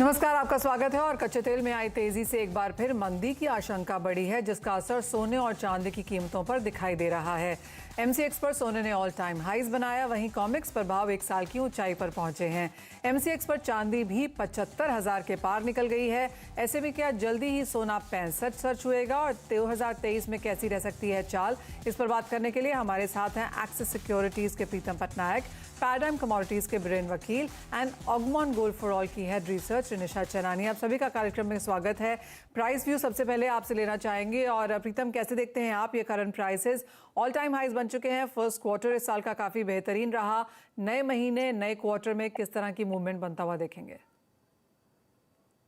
नमस्कार, आपका स्वागत है। और कच्चे तेल में आई तेजी से एक बार फिर मंदी की आशंका बढ़ी है, जिसका असर सोने और चांदी की कीमतों पर दिखाई दे रहा है। एमसीएक्स पर सोने ने ऑल टाइम हाईज बनाया, वहीं कॉमेक्स पर भाव एक साल की ऊंचाई पर पहुंचे हैं। एमसीएक्स पर चांदी भी 75,000 के पार निकल गई है। ऐसे में क्या जल्दी ही सोना 65 सर छुएगा और 2023 में कैसी रह सकती है चाल? इस पर बात करने के लिए हमारे साथ हैं एक्सिस सिक्योरिटीज के प्रीतम पटनायक, पैराडाइम कमोडिटीज के बीरेन वकील and Augmont gold for all की हेड रिसर्च निशा चनानी। आप सभी का कार्यक्रम में स्वागत है। प्राइस व्यू सबसे पहले आपसे लेना चाहेंगे। और प्रीतम, कैसे देखते हैं आप ये current prices? All time highs बन चुके हैं। फर्स्ट क्वार्टर इस साल का काफी बेहतरीन रहा। नए महीने नए क्वार्टर में किस तरह की मूवमेंट बनता हुआ देखेंगे?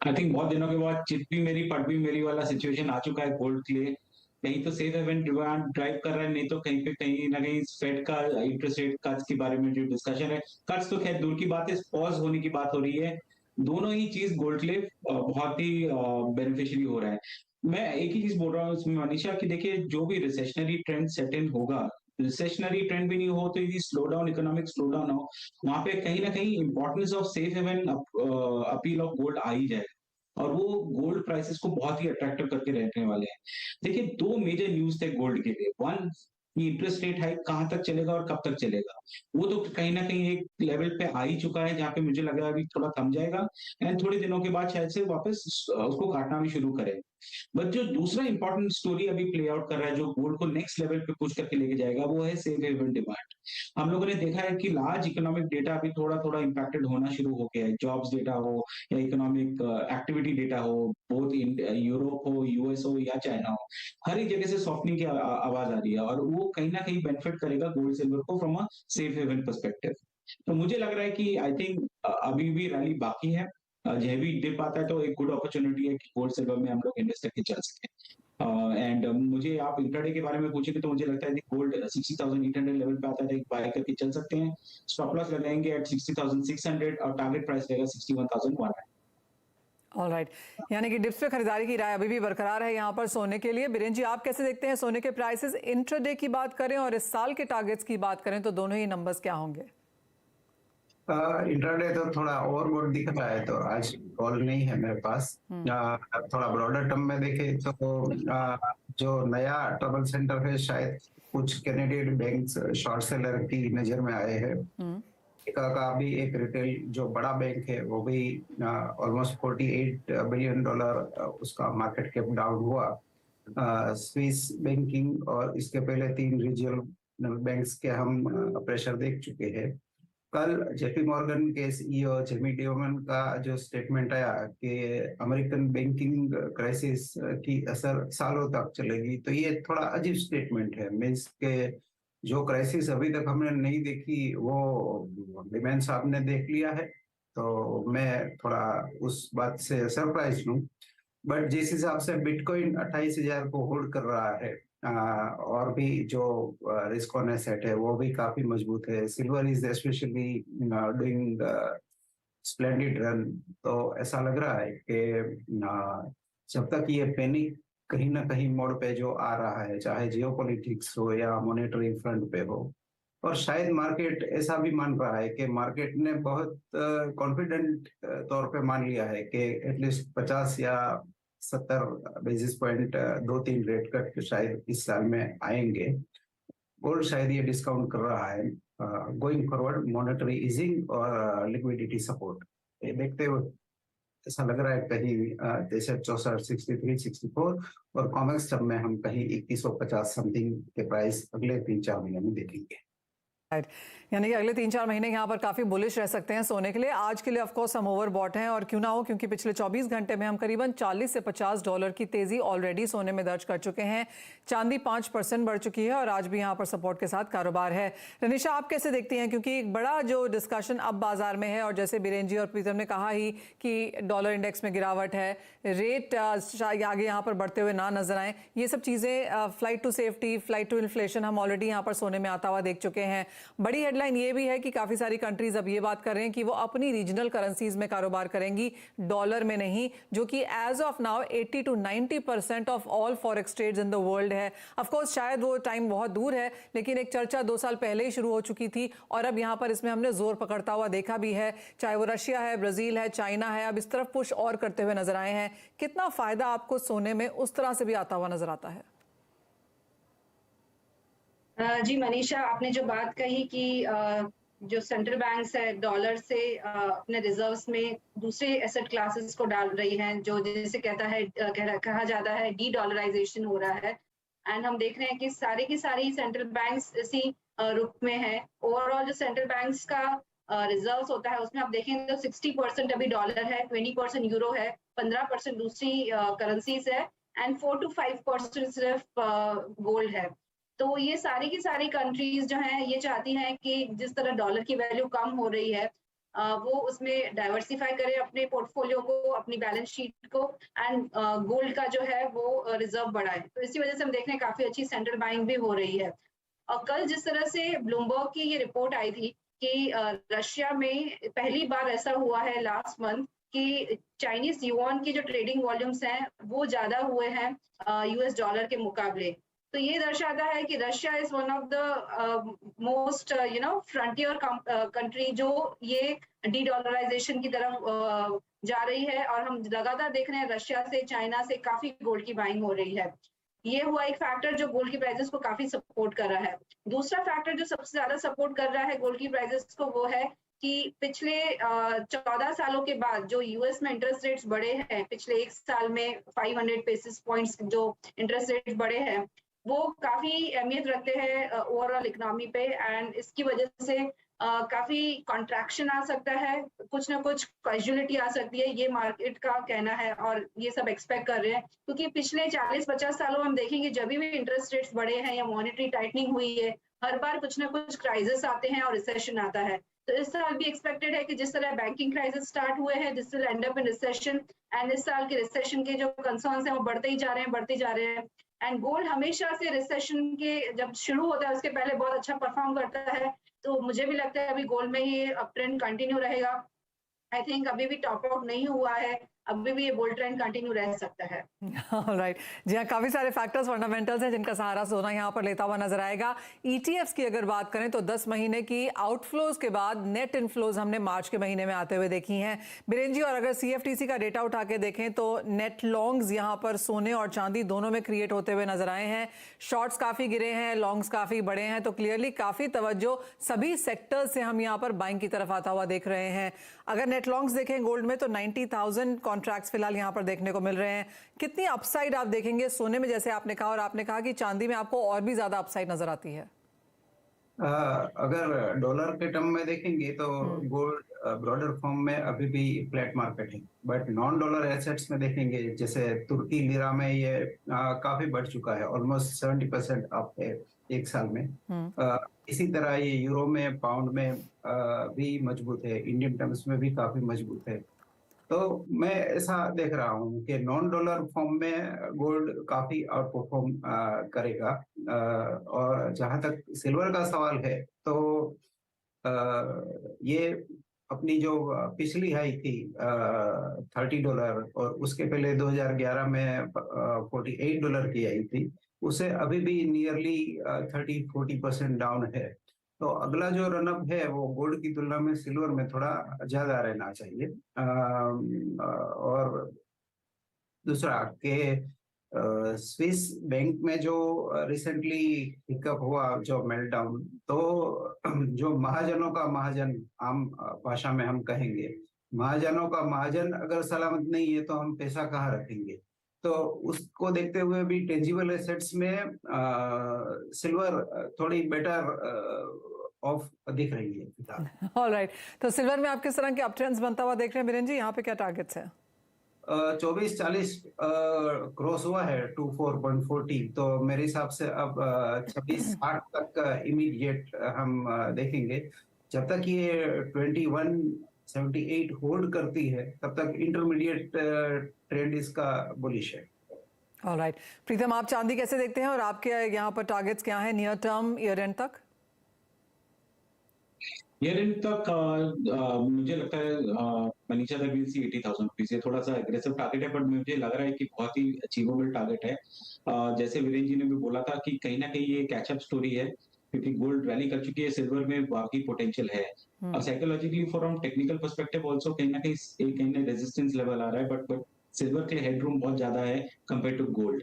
आई थिंक बहुत दिनों के बाद चित भी मेरी पट भी मेरी वाला सिचुएशन आ चुका है गोल्ड के लिए। कहीं तो सेफ हेवन डिमांड ड्राइव कर रहा है, नहीं तो कहीं पे कहीं ना कहीं फेड का इंटरेस्ट रेट कट्स के बारे में जो डिस्कशन है, कट्स तो खैर दूर की बात है, पॉज होने की बात हो रही है। दोनों ही चीज गोल्ड के लिए बहुत ही बेनिफिशियरी हो रहा है। मैं एक ही चीज बोल रहा हूँ इसमें मनीषा की, देखिए जो भी रिसेशनरी ट्रेंड सेट इन होगा, रिसेशनरी ट्रेंड भी नहीं हो तो यदि slow down, economic slow down हो, वहां पे कहीं ना कहीं importance of safe haven appeal of gold आ ही जाए और वो गोल्ड प्राइसेस को बहुत ही अट्रैक्टिव करके रहने वाले हैं। देखिए दो मेजर न्यूज थे गोल्ड के लिए। वन, कि इंटरेस्ट रेट हाइक कहां तक चलेगा और कब तक चलेगा, वो तो कहीं ना कहीं एक लेवल पे आ ही चुका है जहां पे मुझे लग रहा है अभी थोड़ा थम जाएगा एंड थोड़े दिनों के बाद शायद से वापस उसको काटना भी शुरू करे। बट जो दूसरा इंपॉर्टेंट स्टोरी अभी प्ले आउट कर रहा है, जो गोल्ड को नेक्स्ट लेवल पे पुश करके लेके जाएगा, वो है सेफ हेवन डिमांड। हम लोगों ने देखा है कि लार्ज इकोनॉमिक डेटा अभी थोड़ा थोड़ा इंपैक्टेड होना शुरू हो गया है। जॉब्स डेटा हो या इकोनॉमिक एक्टिविटी डेटा हो, बोथ इन यूरोप हो, यूएस हो या चाइना हो, हर एक जगह से सॉफ्टनिंग की आवाज आ रही है और वो कहीं ना कहीं बेनिफिट करेगा गोल्ड सिल्वर को from a safe haven perspective. तो मुझे लग रहा है कि आई थिंक अभी भी रैली बाकी है। जब भी डिप आता है तो एक गुड अपॉर्चुनिटी है कि गोल्ड सिल्वर में हम लोग इन्वेस्ट करके चल सके। एंड मुझे आप इंट्राडे के बारे में पूछेंगे तो मुझे लगता है कि गोल्ड 60,800 लेवल पे आता है, बाय करके चल सकते हैं। स्टॉप लॉस लगाएंगे एट 60,600 और टारगेट प्राइस रहेगा 61,100। ऑलराइट, यानी कि डिप्स पे खरीदारी की राय अभी भी बरकरार है यहाँ पर सोने के लिए। बीरेन जी, आप कैसे देखते हैं सोने के प्राइसेस? इंट्राडे की बात करें और इस साल के टारगेट्स की बात करें तो दोनों ही नंबर्स क्या होंगे? इंट्राडे तो थोड़ा ओवरबोट दिख रहा है, तो आज कॉल नहीं है मेरे पास। थोड़ा ब्रॉडर टर्म में देखे तो जो नया ट्रबल सेंटर है, शायद कुछ कैनेडियन बैंक्स शॉर्ट सेलर की नजर में आए हैं। का भी एक रिटेल जो बड़ा बैंक है, वो भी ऑलमोस्ट $48 बिलियन उसका मार्केट कैप डाउन हुआ। स्विस बैंकिंग और इसके पहले 3 रीजनल बैंक्स के हम प्रेशर देख चुके हैं। कल जेपी मॉर्गन के सीईओ जेमी डिमन का जो स्टेटमेंट आया कि अमेरिकन बैंकिंग क्राइसिस की असर सालों तक चलेगी, तो ये थोड़ा अजीब स्टेटमेंट है। मीन्स के जो क्राइसिस अभी तक हमने नहीं देखी वो डिमैन साहब ने देख लिया है, तो मैं थोड़ा उस बात से सरप्राइज हूँ। बट जिस हिसाब से बिटकॉइन 28,000 को होल्ड कर रहा है, और भी जो रिस्क ऑन एसेट है वो भी काफी मजबूत है। Silver is specially doing splendid run. तो ऐसा लग रहा है कि जब तक ये पैनिक कहीं ना कहीं मोड़ पे जो आ रहा है, चाहे जियोपॉलिटिक्स हो या मॉनेटरी फ्रंट पे हो, और शायद मार्केट ऐसा भी मान रहा है कि मार्केट ने बहुत कॉन्फिडेंट तौर पे मान लिया है कि एटलीस्ट 50 या 70 बेसिस पॉइंट 2-3 रेट कट शायद इस साल में आएंगे। गोल्ड शायद ये डिस्काउंट कर रहा है गोइंग फॉरवर्ड मॉनेटरी ईजिंग और लिक्विडिटी सपोर्ट। ये देखते हुए ऐसा लग रहा है कहीं 63, 63, 64 और कॉमेक्स टर्म में हम कहीं 2150 समथिंग के प्राइस अगले 3-4 महीने में देखेंगे। राइट, यानी कि अगले 3-4 महीने यहाँ पर काफी बुलिश रह सकते हैं सोने के लिए। आज के लिए ऑफ कोर्स हम ओवरबॉट हैं, और क्यों ना हो, क्योंकि पिछले 24 घंटे में हम करीबन $40 से $50 की तेजी ऑलरेडी सोने में दर्ज कर चुके हैं। चांदी 5% बढ़ चुकी है और आज भी यहाँ पर सपोर्ट के साथ कारोबार है। रनिशा, आप कैसे देखती हैं? क्योंकि एक बड़ा जो डिस्कशन अब बाजार में है, और जैसे बीरेन जी और प्रीतम ने कहा ही कि डॉलर इंडेक्स में गिरावट है, रेट आगे यहाँ पर बढ़ते हुए ना नजर आए, ये सब चीजें flight to safety, flight to inflation हम ऑलरेडी यहाँ पर सोने में आता हुआ देख चुके हैं। बड़ी हेडलाइन ये भी है कि काफ़ी सारी कंट्रीज अब ये बात कर रहे हैं कि वो अपनी रीजनल करेंसीज में कारोबार करेंगी, डॉलर में नहीं, जो कि as of now 80 to 90% of all forex trades in the world है। ऑफ कोर्स शायद वो टाइम बहुत दूर है, लेकिन एक चर्चा 2 साल पहले ही शुरू हो चुकी थी और अब यहाँ पर इसमें हमने जोर पकड़ता हुआ देखा भी है, चाहे वो रशिया है, ब्राजील है, चाइना है, अब इस तरफ पुश और करते हुए नजर आए हैं। कितना फायदा आपको सोने में उस तरह से भी आता हुआ नजर आता है? जी मनीषा, आपने जो बात कही कि जो सेंट्रल बैंक्स है डॉलर से अपने रिजर्व्स में दूसरे एसेट क्लासेस को डाल रही हैं, जो जिसे कहा जाता है डी डॉलराइजेशन हो रहा है। एंड हम देख रहे हैं कि सारे की सारी सेंट्रल बैंक्स इसी रुख में है। ओवरऑल जो सेंट्रल बैंक्स का रिजर्व्स होता है उसमें आप देखेंगे तो 60% अभी डॉलर है, 20% यूरो है, 15% दूसरी करेंसीज है एंड 4 to 5% सिर्फ गोल्ड है। तो ये सारी की सारी कंट्रीज जो हैं ये चाहती हैं कि जिस तरह डॉलर की वैल्यू कम हो रही है वो उसमें डाइवर्सिफाई करें अपने पोर्टफोलियो को, अपनी बैलेंस शीट को एंड गोल्ड का जो है वो रिजर्व बढ़ाए। तो इसी वजह से हम देख रहे हैं काफी अच्छी सेंट्रल बाइंग भी हो रही है। और कल जिस तरह से ब्लूमबर्ग की ये रिपोर्ट आई थी कि रशिया में पहली बार ऐसा हुआ है लास्ट मंथ कि चाइनीज युआन की जो ट्रेडिंग वॉल्यूम्स हैं वो ज्यादा हुए हैं यूएस डॉलर के मुकाबले। तो ये दर्शाता है कि Russia is one of the most frontier country जो ये डी डॉलराइजेशन की तरफ जा रही है। और हम लगातार देख रहे हैं रशिया से, चाइना से काफी गोल्ड की बाइंग हो रही है। ये हुआ एक फैक्टर जो गोल्ड की प्राइसेस को काफी सपोर्ट कर रहा है। दूसरा फैक्टर जो सबसे ज्यादा सपोर्ट कर रहा है गोल्ड की प्राइसेस को वो है कि पिछले 14 सालों के बाद जो यूएस में इंटरेस्ट रेट्स बढ़े हैं, पिछले एक साल में 500 बेसिस पॉइंट्स जो इंटरेस्ट रेट्स बढ़े हैं वो काफी अहमियत रखते हैं ओवरऑल इकोनॉमी पे। एंड इसकी वजह से काफी कॉन्ट्रैक्शन आ सकता है, कुछ ना कुछ कैजुअलिटी आ सकती है, ये मार्केट का कहना है और ये सब एक्सपेक्ट कर रहे हैं। क्योंकि पिछले 40-50 सालों में हम देखेंगे जब भी इंटरेस्ट रेट्स बढ़े हैं या मॉनेटरी टाइटनिंग हुई है, हर बार कुछ ना कुछ क्राइसिस आते हैं और रिसेशन आता है। तो इस साल भी एक्सपेक्टेड है कि जिस तरह बैंकिंग क्राइसिस स्टार्ट हुए हैं, this will and up in recession. And इस साल के रिसेशन के जो कंसर्न्स हैं वो बढ़ते ही जा रहे हैं। एंड गोल्ड हमेशा से रिसेशन के जब शुरू होता है उसके पहले बहुत अच्छा परफॉर्म करता है। तो मुझे भी लगता है अभी गोल्ड में ये अप ट्रेंड कंटिन्यू रहेगा। आई थिंक अभी भी टॉप आउट नहीं हुआ है, अभी भी ये बुल ट्रेंड कंटिन्यू रह सकता है। राइट जी हाँ, काफी सारे फैक्टर्स फंडामेंटल्स हैं जिनका सहारा सोना यहाँ पर लेता हुआ नजर आएगा। ईटीएफ्स की अगर बात करें तो 10 महीने की आउटफ्लोज के बाद नेट इनफ्लोज हमने मार्च के महीने में आते हुए देखी हैं बीरेन जी। और अगर सीएफटीसी का डेटा उठा के देखें तो नेट लॉन्ग्स यहाँ पर सोने और चांदी दोनों में क्रिएट होते हुए नजर आए हैं। शॉर्ट्स काफी गिरे हैं, लॉन्ग्स काफी बढ़े हैं, तो क्लियरली काफी तवज्जो सभी सेक्टर्स से हम यहाँ पर बाइंग की तरफ आता हुआ देख रहे हैं। अगर नेट लॉन्ग्स देखें गोल्ड में तो 90,000 कॉन्ट्रैक्ट्स फिलहाल यहाँ पर देखने को मिल रहे हैं। कितनी अपसाइड आप देखेंगे सोने में, जैसे आपने कहा, और आपने कहा कि चांदी में आपको और भी ज्यादा अपसाइड नजर आती है? अगर डॉलर के टर्म में देखेंगे तो गोल्ड ब्रॉडर फॉर्म में अभी भी फ्लैट मार्केट है, बट नॉन डॉलर एसेट्स में देखेंगे जैसे तुर्की लिरा में ये काफी बढ़ चुका है, ऑलमोस्ट 70% अप है एक साल में। इसी तरह ये यूरो में, पाउंड में भी मजबूत है, इंडियन टर्म्स में भी काफी मजबूत है। तो मैं ऐसा देख रहा हूँ कि नॉन डॉलर फॉर्म में गोल्ड काफी आउट परफॉर्म करेगा। और जहां तक सिल्वर का सवाल है तो ये अपनी जो पिछली हाई थी $30 और उसके पहले 2011 में $48 की आई थी, उसे अभी भी नियरली 30-40% डाउन है। तो अगला जो रनअप है वो गोल्ड की तुलना में सिल्वर में थोड़ा ज्यादा रहना चाहिए। और दूसरा के स्विस बैंक में जो रिसेंटली हिकअप हुआ, जो मेल्टडाउन, तो जो महाजनों का महाजन, आम भाषा में हम कहेंगे, महाजनों का महाजन अगर सलामत नहीं है तो हम पैसा कहाँ रखेंगे। तो उसको देखते हुए भी टेंजिबल एसेट्स में सिल्वर थोड़ी बेटर ऑफ दिख रही है। ऑलराइट, तो सिल्वर में आप किस तरह के अप ट्रेंड्स बनता हुआ देख रहे हैं बीरेन जी? यहाँ पे क्या टारगेट्स हैं? 2440 क्रॉस हुआ है 24.40, तो मेरे हिसाब से अब 2660 तक इमीडिएट हम देखेंगे। जब तक ये 2178 होल्ड करती है तब तक इंटरमीडिएट ट्रेंड इसका बुलिश है। ऑलराइट, प्रीतम आप चांदी कैसे देखते हैं और आपके यहाँ पर टारगेट्स क्या हैं नियर टर्म ईयर एंड तक? ईयर एंड तक मुझे लगता है Manisha that will see 80,000 rupees. ये थोड़ा सा एग्रेसिव टारगेट है, बट मुझे लग रहा है कि बहुत ही अचीवेबल टारगेट है। जैसे वीरेंद्र जी ने भी बोला था कि कहीं ना कहीं ये कैचअप स्टोरी है, क्योंकि गोल्ड रैली कर चुकी है, सिल्वर में बाकी पोटेंशियल है। और psychologically from technical perspective also कहीं ना कहीं रेजिस्टेंस लेवल आ रहा है, बट सिल्वर के हेडरूम बहुत ज्यादा है compare to gold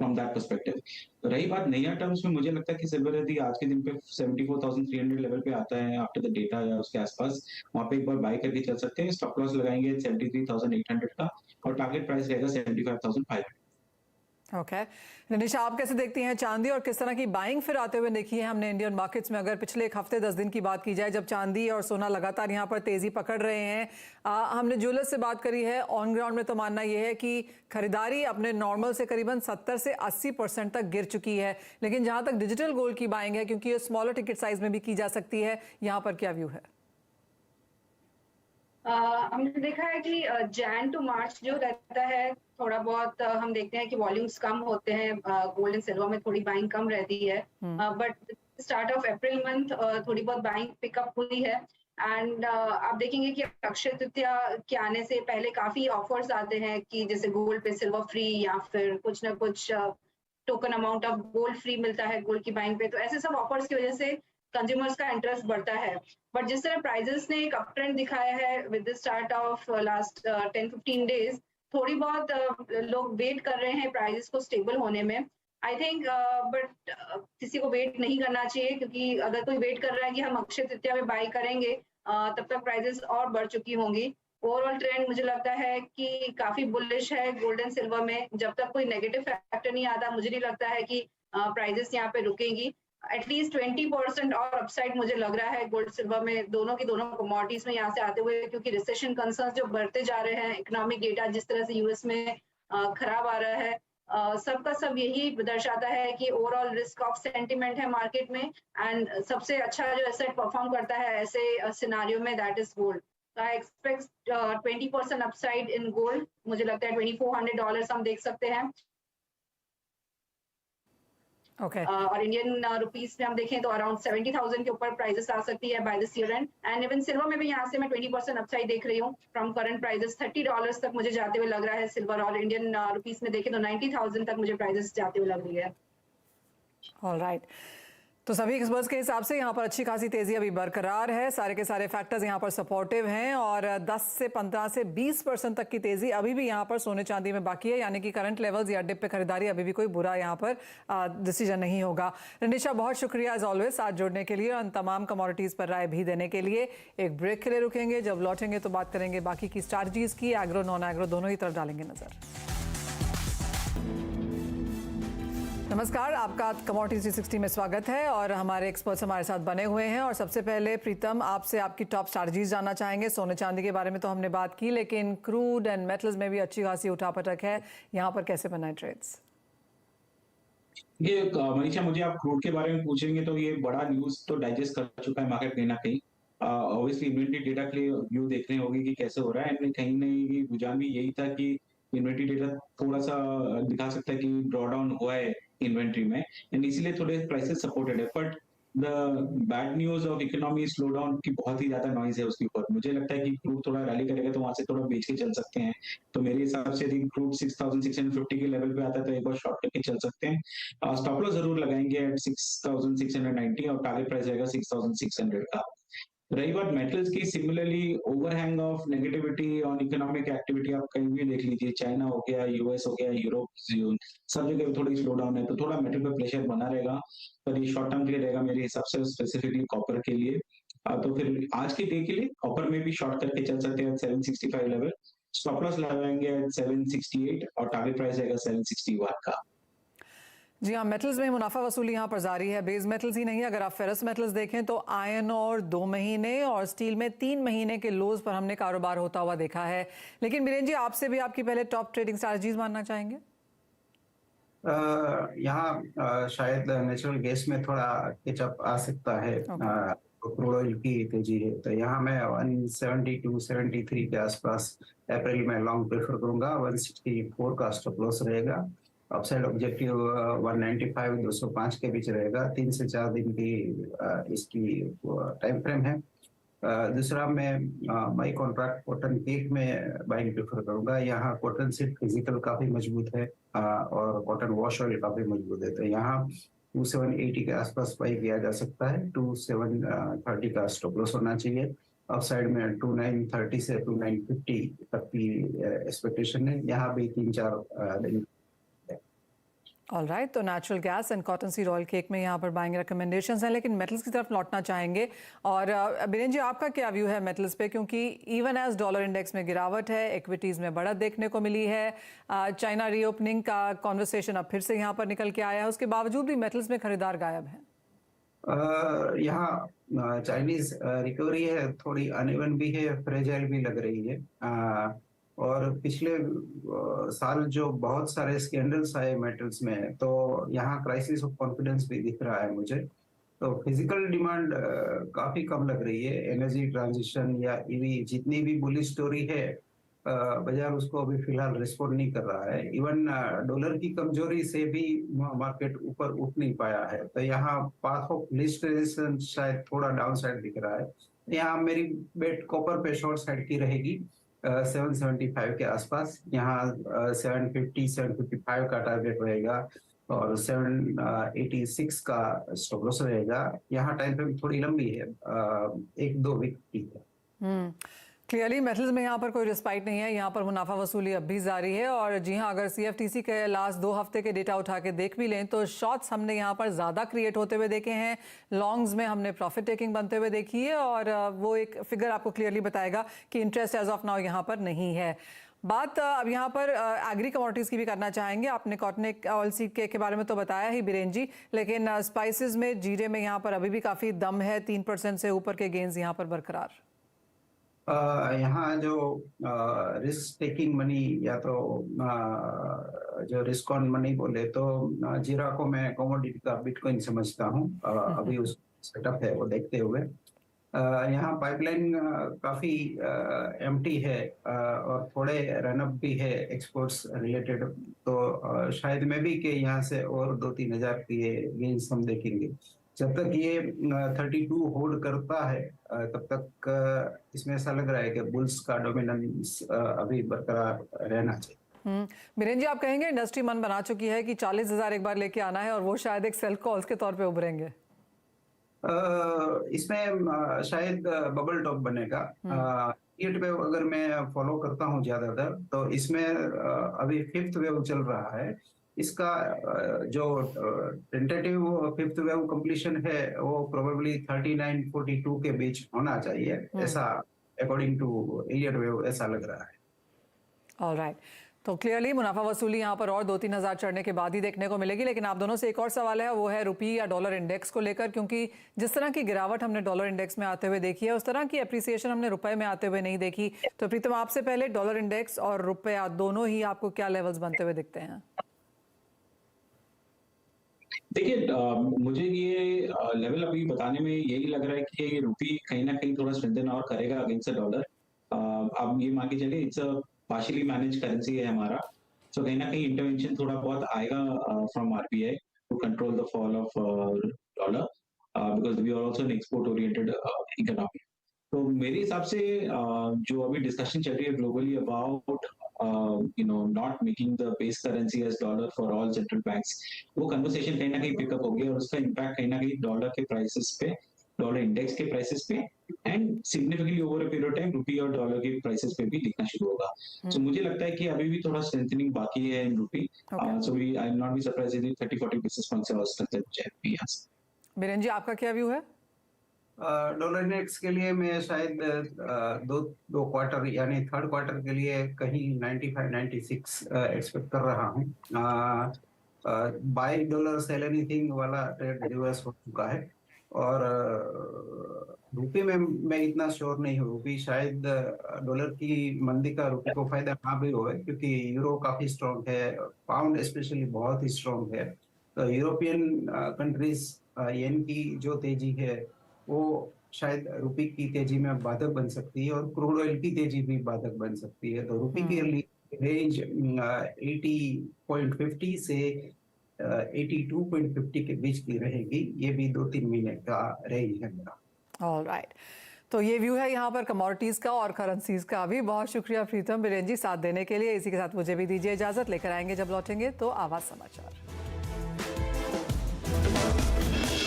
from that perspective. रही बात नया टर्म्स में, मुझे लगता है कि सिल्वर यदि आज के दिन पे 74,300 लेवल पे आता है आफ्टर द डेटा या उसके आसपास, वहां पे एक बार बाय करके चल सकते हैं। स्टॉप लॉस लगाएंगे 73,800 का, और टारगेट प्राइस रहेगा 75,500। ओके निशा, आप कैसे देखती हैं चांदी और किस तरह की बाइंग फिर आते हुए देखी है हमने इंडियन मार्केट्स में? अगर पिछले एक हफ्ते 10 दिन की बात की जाए, जब चांदी और सोना लगातार यहाँ पर तेजी पकड़ रहे हैं, हमने ज्वेलर्स से बात करी है, ऑन ग्राउंड में तो मानना यह है कि खरीदारी अपने नॉर्मल से करीबन 70 से 80% तक गिर चुकी है। लेकिन जहां तक डिजिटल गोल्ड की बाइंग है, क्योंकि ये स्मॉलर टिकट साइज में भी की जा सकती है, यहाँ पर क्या व्यू है? हमने देखा है कि जैन टू मार्च जो रहता है, थोड़ा बहुत हम देखते हैं कि वॉल्यूम्स कम होते हैं, गोल्ड एंड सिल्वर में थोड़ी बाइंग कम रहती है, but start of April month थोड़ी बहुत बाइंग पिकअप हुई है। एंड आप देखेंगे कि अक्षय तृतीया के आने से पहले काफी ऑफर्स आते हैं कि जैसे गोल्ड पे सिल्वर फ्री, या फिर कुछ ना कुछ token amount of gold free मिलता है गोल्ड की बाइंग पे। तो ऐसे सब ऑफर्स की वजह से कंज्यूमर्स का इंटरेस्ट बढ़ता है। बट जिस तरह प्राइजेस ने एक अप ट्रेंड दिखाया है with the start of last 10-15 days, थोड़ी बहुत लोग वेट कर रहे हैं प्राइजेस को स्टेबल होने में। आई थिंक बट किसी को वेट नहीं करना चाहिए, क्योंकि अगर कोई वेट कर रहा है कि हम अक्षय तृतीया में बाई करेंगे, तब तक प्राइजेस और बढ़ चुकी होंगी। ओवरऑल ट्रेंड मुझे लगता है कि काफी बुलिश है गोल्ड एंड सिल्वर में। जब तक कोई नेगेटिव फैक्टर नहीं आता, मुझे नहीं लगता है कि प्राइजेस यहाँ पे रुकेंगी। एटलीस्ट 20% और अपसाइड मुझे लग रहा है गोल्ड सिल्वर में, दोनों की दोनों कमोडिटीज में यहाँ से आते हुए, क्योंकि रिसेशन कंसर्न जो बढ़ते जा रहे हैं, इकोनॉमिक डेटा जिस तरह से यूएस में खराब आ रहा है, सबका सब यही दर्शाता है कि ओवरऑल रिस्क ऑफ सेंटिमेंट है मार्केट में। एंड सबसे अच्छा जो एसेट परफॉर्म करता है ऐसे सिनारियो में, that is gold. I expect 20% upside in gold. मुझे लगता है $2,400 हम देख सकते हैं। Okay. और इंडियन रुपीस में हम देखें तो अराउंड 70,000 के ऊपर प्राइसेस आ सकती है by this year end. And even silver में भी यहाँ से मैं 20% अपसाइड देख रही हूँ फ्रॉम करंट प्राइसेस। $30 तक मुझे जाते हुए लग रहा है सिल्वर, और इंडियन रुपीस में देखें तो 90,000 तक मुझे प्राइसेस जाते हुए लग रही है। ऑल राइट, तो सभी एक्सपर्ट्स के हिसाब से यहाँ पर अच्छी खासी तेजी अभी बरकरार है। सारे के सारे फैक्टर्स यहाँ पर सपोर्टिव हैं, और 10 से 15 से 20% तक की तेजी अभी भी यहाँ पर सोने चांदी में बाकी है। यानी कि करंट लेवल्स या डिप पे खरीदारी अभी भी कोई बुरा यहाँ पर डिसीजन नहीं होगा। निशा, बहुत शुक्रिया एज ऑलवेज साथ जुड़ने के लिए और तमाम कमोडिटीज़ पर राय भी देने के लिए। एक ब्रेक के लिए रुकेंगे, जब लौटेंगे तो बात करेंगे बाकी की स्ट्रैटेजीज की। एग्रो नॉन एग्रो दोनों ही तरफ डालेंगे नजर। नमस्कार, आपका कमोडिटी 360 में स्वागत है, और हमारे एक्सपर्ट्स हमारे साथ बने हुए हैं। और सबसे पहले प्रीतम, आपसे आपकी टॉप स्ट्रैटेजीज जानना चाहेंगे। सोने चांदी के बारे में तो हमने बात की, लेकिन क्रूड एंड मेटल्स में भी अच्छी खासी उठापटक है, यहाँ पर कैसे बनाए ट्रेड्स? ये मनीषा, मुझे आप क्रूड के बारे में पूछेंगे तो ये बड़ा न्यूज तो डाइजेस्ट कर चुका है मार्केट कहीं ना कहीं। ऑब्वियसली इन्वेंटरी डेटा के लिए व्यू देखने होगी कि कैसे हो रहा है, एंड कहीं ना कहीं रुझान भी यही था कि इन्वेंटरी डेटा थोड़ा सा दिखा सकता है कि ड्रॉ डाउन हुआ है इन्वेंट्री में, एंड इसीलिए थोड़े प्राइसेस सपोर्टेड है। But the bad news of economy slow down की बहुत ही ज्यादा नॉइज है उसके ऊपर। मुझे लगता है कि क्रूड थोड़ा रैली करेगा तो वहां से थोड़ा बेच के चल सकते हैं। तो मेरे हिसाब से यदि क्रूड 6,650 के लेवल पे आता है तो एक बार शॉर्ट करके चल सकते हैं। स्टॉप लॉस जरूर लगाएंगे एट 6,690, और टारगेट प्राइस रहेगा 6,600 का। रही बात मेटल्स की, similarly overhang of negativity on economic activity आप कहीं भी देख लीजिए, चाइना हो गया, यूएस हो गया, यूरोप, सब जगह थोड़ी स्लो डाउन है, तो थोड़ा मेटल पे प्रेशर बना रहेगा। पर ये शॉर्ट टर्म के लिए रहेगा मेरे हिसाब से, स्पेसिफिकली कॉपर के लिए। तो फिर आज के डे के लिए कॉपर में भी शॉर्ट करके चल सकते हैं 765 लेवल। स्टॉप लॉस लगाएंगे 768, और टारगेट प्राइस रहेगा 761 का। जी हाँ, मेटल्स में मुनाफा वसूली यहाँ पर जारी है। बेस मेटल्स ही नहीं, अगर आप फेरस मेटल्स देखें तो आयरन और 2 महीने और स्टील में 3 महीने के लोज पर हमने कारोबार होता हुआ देखा है। लेकिन बीरेन जी, आपसे भी आपकी पहले टॉप ट्रेडिंग स्ट्रैटेजीज मानना चाहेंगे। यहाँ शायद नेचुरल गैस में थोड़ा केचअप आ सकता है। क्रूड ऑयल की तेजी है, तो यहाँ मैं 172-73 के आसपास अप्रैल में लॉन्ग प्रेफर करूंगा। 164 का स्टॉप लॉस रहेगा। अपसाइड ऑब्जेक्टिव 195 205 के बीच रहेगा। 3 से 4 दिन की इसकी टाइम फ्रेम है। दूसरा मैं माई कॉन्ट्रैक्ट कॉटन केक में बाइंग प्रेफर करूंगा। यहाँ कॉटन सीड फिजिकल काफी मजबूत है और कॉटन वॉश ऑयल काफी मजबूत है, तो यहाँ 2780 के आसपास बाई किया जा सकता है। 2730 का स्टॉप लॉस होना चाहिए। अपसाइड में 2930 से 2950 तक की एक्सपेक्टेशन है। यहाँ भी 3-4 दिन। ऑल राइट, तो natural gas and cotton seed oil cake में यहाँ पर बाइंग रिकमेंडेशंस हैं, लेकिन मेटल्स की तरफ लौटना चाहेंगे। और बीरेन जी, आपका क्या व्यू है मेटल्स पे, क्योंकि इवन एज डॉलर इंडेक्स में गिरावट है, इक्विटीज़ में बढ़त देखने को मिली है, चाइना रीओपनिंग का कॉन्वर्सेशन अब फिर से यहाँ पर निकल के आया है, उसके बावजूद भी मेटल्स में खरीदार गायब हैं। यहाँ चाइनीज रिकवरी है, थोड़ी अनइवन भी है, फ्रेजाइल भी लग रही है। और पिछले साल जो बहुत सारे स्कैंडल्स आए मेटल्स में, तो यहाँ क्राइसिस ऑफ कॉन्फिडेंस भी दिख रहा है मुझे। तो फिजिकल डिमांड काफी कम लग रही है। एनर्जी ट्रांजिशन या ईवी जितनी भी बुलिश स्टोरी है, बाजार उसको अभी फिलहाल रिस्पॉन्ड नहीं कर रहा है। इवन डॉलर की कमजोरी से भी मार्केट ऊपर उठ नहीं पाया है, तो यहाँ पाथ ऑफ लिस्ट रेजिस्टेंस शायद थोड़ा डाउन साइड दिख रहा है। यहाँ मेरी बेट कॉपर पे शॉर्ट साइड की रहेगी 775 के आसपास। यहाँ 750-755 का टारगेट रहेगा और 786 का स्टॉप लॉस रहेगा। यहाँ टाइम फ्रेम थोड़ी लंबी है, 1-2 वीक की है। क्लियरली मेटल्स में यहाँ पर कोई रिस्पाइट नहीं है, यहाँ पर मुनाफा वसूली अब भी जारी है। और जी हाँ, अगर CFTC के लास्ट 2 हफ्ते के डेटा उठा के देख भी लें तो शॉर्ट्स हमने यहाँ पर ज़्यादा क्रिएट होते हुए देखे हैं, लॉन्ग्स में हमने प्रॉफिट टेकिंग बनते हुए देखी है, और वो एक फिगर आपको क्लियरली बताएगा कि इंटरेस्ट एज ऑफ नाउ यहाँ पर नहीं है। बात अब यहाँ पर एग्री कमोडिटीज़ की भी करना चाहेंगे। आपने कॉटन ऑयल सीड के बारे में तो बताया ही बीरेन जी, लेकिन स्पाइसेस में, जीरे में यहाँ पर अभी भी काफ़ी दम है, 3% से ऊपर के गेंस यहाँ पर बरकरार। यहाँ जो रिस्क टेकिंग मनी या तो जो रिस्क ऑन मनी बोले तो जीरा को मैं कमोडिटी का बिटकॉइन समझता हूँ। अभी उस सेटअप है वो देखते हुए यहाँ पाइपलाइन काफी एम्प्टी है और थोड़े रनअप भी है एक्सपोर्ट्स रिलेटेड, तो शायद में भी कि यहाँ से और 2-3 हज़ार की गेन्स हम देखेंगे। जब तक ये 32 होल्ड करता है तब तक इसमें ऐसा लग रहा है कि बुल्स का डोमिनेंस अभी बरकरार रहना चाहिए। बीरेन जी, आप कहेंगे इंडस्ट्री मन बना चुकी है कि 40,000 एक बार लेके आना है और वो शायद एक सेल कॉल्स के तौर पे उभरेंगे? इसमें शायद बबल टॉप बनेगा। ईट वेव अगर मैं फॉलो करता हूँ ज्यादातर, तो इसमें अभी 5th वेव चल रहा है। इसका जो टेंटेटिव 5th वेव कंप्लीशन है वो प्रोबेबली 39-42 के बीच होना चाहिए, ऐसा अकॉर्डिंग टू इलियट वेव ऐसा लग रहा है। ऑलराइट, तो क्लियरली मुनाफा वसूली यहाँ पर और 2-3 हज़ार चढ़ने के बाद ही देखने को मिलेगी। लेकिन आप दोनों से एक और सवाल है, वो है रुपये या डॉलर इंडेक्स को लेकर, क्योंकि जिस तरह की गिरावट हमने डॉलर इंडेक्स में आते हुए देखी है, उस तरह की अप्रिसिएशन हमने रुपए में आते हुए नहीं देखी। तो प्रीतम, आपसे पहले डॉलर इंडेक्स और रुपया दोनों ही आपको क्या लेवल्स बनते हुए दिखते हैं? देखिए, मुझे ये लेवल अभी बताने में यही लग रहा है कि रुपये कहीं ना कहीं थोड़ा स्ट्रेंथन और करेगा अगेंस्ट द डॉलर। आप ये मान के चलिए it's a partially manage currency है हमारा, तो कहीं ना कहीं इंटरवेंशन थोड़ा बहुत आएगा from RBI to control the fall of dollar, because we are also an export oriented economy. तो मेरे हिसाब से जो अभी डिस्कशन चल रही है globally about not making the base currency as dollar for all central banks, वो कन्वर्सेशन कहीं ना कहीं पिकअप हो गया और उसका इम्पैक्ट कहीं ना कहीं डॉलर के प्राइसेस पे, डॉलर इंडेक्स के प्राइसेस पे and significantly over a period of time रुपये और डॉलर के प्राइसेस पे भी दिखना शुरू होगा। तो मुझे लगता है कि अभी भी थोड़ा स्ट्रेंथनिंग बाकी है इन रुपये, so we I am not be surprised if 30-40 basis points से और स्ट्रेंथन जाए यहाँ से। बीरेन जी, आपका क्या व्यू है? डॉलर इंडेक्स के लिए मैं शायद दो क्वार्टर यानी 3rd क्वार्टर के लिए कहीं 95-96 एक्सपेक्ट कर रहा हूँ। बाय डॉलर सेल एनीथिंग वाला ट्रेड रिवर्स हो चुका है और रुपये में मैं इतना श्योर नहीं हूँ कि शायद डॉलर की मंदी का रुपये को फायदा ना भी हो, क्योंकि यूरो काफी स्ट्रॉन्ग है, पाउंड स्पेशली बहुत ही स्ट्रॉन्ग है। तो यूरोपियन कंट्रीज येन की जो तेजी है वो शायद रुपये की तेजी में बाधक बन सकती है और क्रूड ऑयल की तेजी भी बाधक बन सकती है। तो रुपये के लिए रेंज 80.50 से 82.50 के बीच की रहेगी। ये भी 2-3 महीने का रेंज है मेरा। ऑल राइट, तो ये व्यू है यहाँ पर कमोडिटीज़ का और करेंसीज का भी। बहुत शुक्रिया प्रीतम बीरेन जी साथ देने के लिए। इसी के साथ मुझे भी दीजिए इजाज़त, लेकर आएंगे जब लौटेंगे तो आवाज़ समाचार।